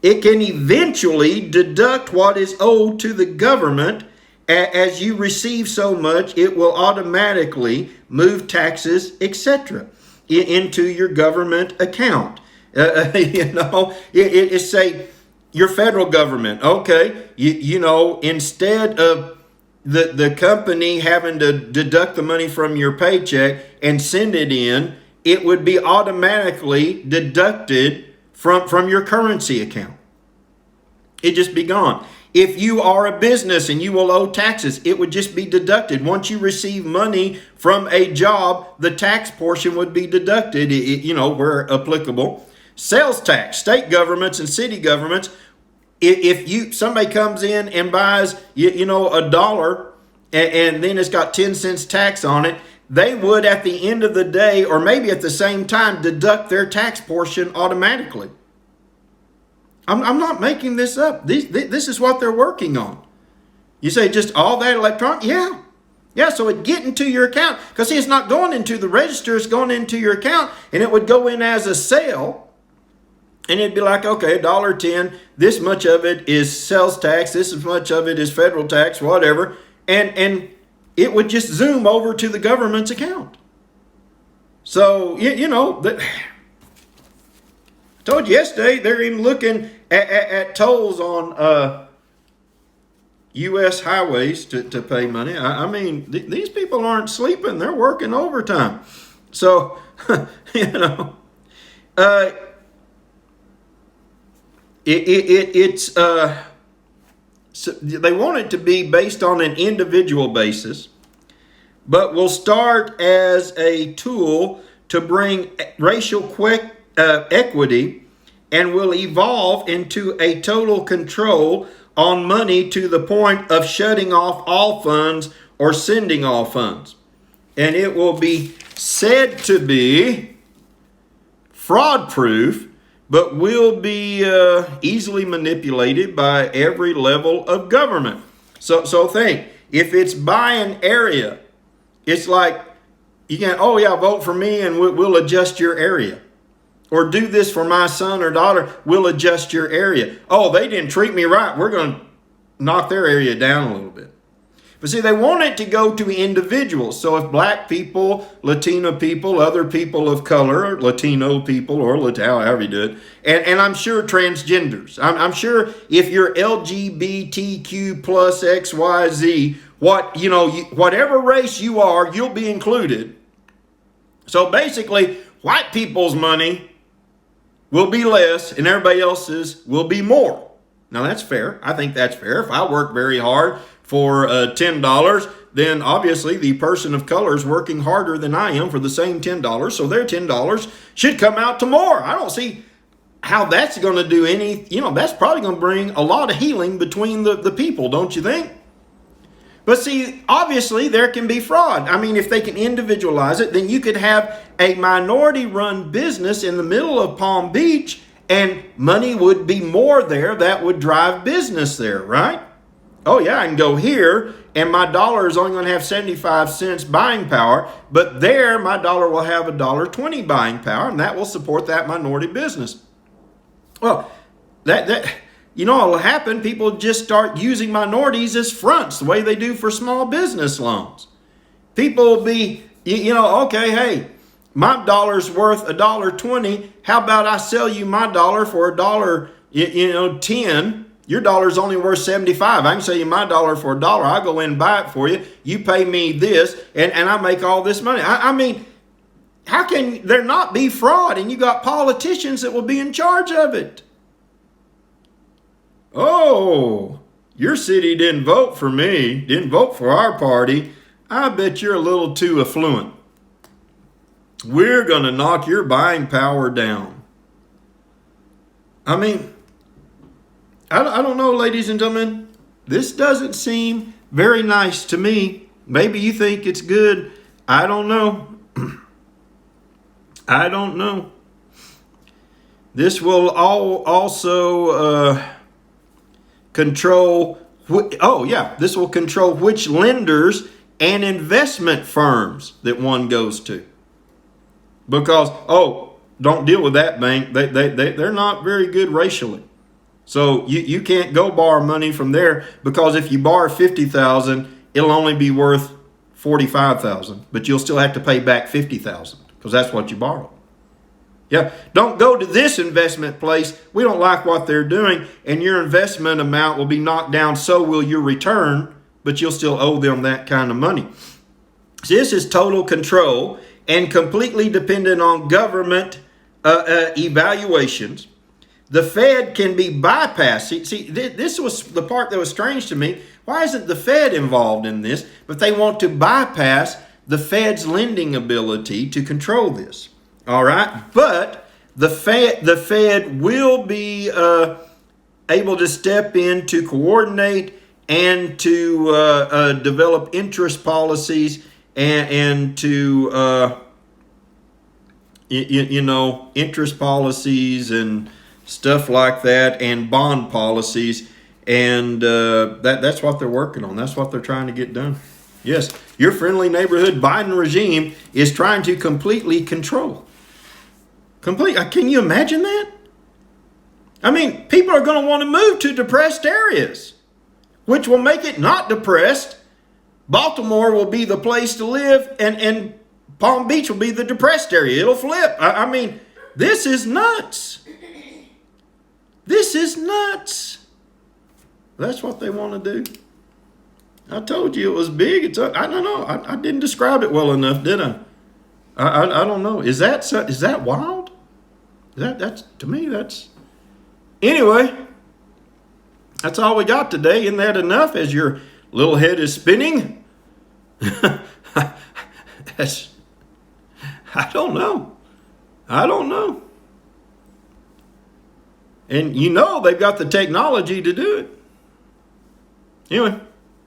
it can eventually deduct what is owed to the government. As you receive so much, it will automatically move taxes, etc., into your government account. It's say your federal government. Okay, instead of the company having to deduct the money from your paycheck and send it in, it would be automatically deducted from your currency account. It'd just be gone. If you are a business and you will owe taxes, it would just be deducted. Once you receive money from a job, the tax portion would be deducted, where applicable. Sales tax, state governments and city governments, if somebody comes in and buys, $1 and then it's got 10 cents tax on it, they would at the end of the day, or maybe at the same time, deduct their tax portion automatically. I'm not making this up. This is what they're working on. You say just all that electronic? Yeah, so it get into your account. Because see, it's not going into the register, it's going into your account, and it would go in as a sale. And it'd be like, okay, $1.10, this much of it is sales tax, this much of it is federal tax, whatever. And it would just zoom over to the government's account. So, told you yesterday, they're even looking at tolls on U.S. highways to pay money. I mean, these people aren't sleeping. They're working overtime. So, it's so they want it to be based on an individual basis, but will start as a tool to bring racial equity, and will evolve into a total control on money to the point of shutting off all funds or sending all funds. And it will be said to be fraud-proof, but will be easily manipulated by every level of government. So think, if it's by an area, it's like, you can, vote for me and we'll adjust your area. Or do this for my son or daughter, we'll adjust your area. Oh, they didn't treat me right, we're going to knock their area down a little bit. But see, they want it to go to individuals. So if black people, Latino people, other people of color, Latino people, or however you do it, and I'm sure transgenders. I'm sure if you're LGBTQ plus XYZ, whatever race you are, you'll be included. So basically, white people's money will be less and everybody else's will be more. Now that's fair. I think that's fair. If I work very hard for $10, then obviously the person of color is working harder than I am for the same $10. So their $10 should come out to more. I don't see how that's going to do any, that's probably going to bring a lot of healing between the people, don't you think? But see, obviously there can be fraud. I mean, if they can individualize it, then you could have a minority-run business in the middle of Palm Beach and money would be more there that would drive business there, right? Oh yeah, I can go here and my dollar is only going to have 75 cents buying power, but there my dollar will have $1.20 buying power, and that will support that minority business. Well, that what'll happen, people just start using minorities as fronts the way they do for small business loans. People will be, okay, hey, my dollar's worth $1.20. How about I sell you my dollar for $1.10? Your dollar's only worth 75. I can sell you my dollar for $1. I'll go in and buy it for you. You pay me this, and I make all this money. I mean, how can there not be fraud? And you got politicians that will be in charge of it. Oh, your city didn't vote for me, didn't vote for our party. I bet you're a little too affluent. We're going to knock your buying power down. I mean, I don't know, ladies and gentlemen. This doesn't seem very nice to me. Maybe you think it's good. I don't know. I don't know. This will also control. This will control which lenders and investment firms that one goes to. Because don't deal with that bank. They're not very good racially. So you can't go borrow money from there, because if you borrow $50,000, it'll only be worth $45,000, but you'll still have to pay back $50,000 because that's what you borrowed. Yeah, don't go to this investment place. We don't like what they're doing, and your investment amount will be knocked down. So will your return, but you'll still owe them that kind of money. So this is total control and completely dependent on government evaluations. The Fed can be bypassed. See, this was the part that was strange to me. Why isn't the Fed involved in this? But they want to bypass the Fed's lending ability to control this. All right, but the Fed will be able to step in to coordinate and to develop interest policies and to interest policies and stuff like that, and bond policies, and that's what they're working on. That's what they're trying to get done. Yes, your friendly neighborhood Biden regime is trying to completely control. Can you imagine that? I mean, people are going to want to move to depressed areas, which will make it not depressed. Baltimore will be the place to live, and Palm Beach will be the depressed area. It'll flip. I mean, this is nuts. This is nuts. That's what they want to do. I told you it was big. I don't know. I didn't describe it well enough, did I? I don't know. Is that wild? That's to me, that's... Anyway, that's all we got today. Isn't that enough as your little head is spinning? I don't know. And they've got the technology to do it. Anyway,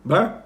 bye.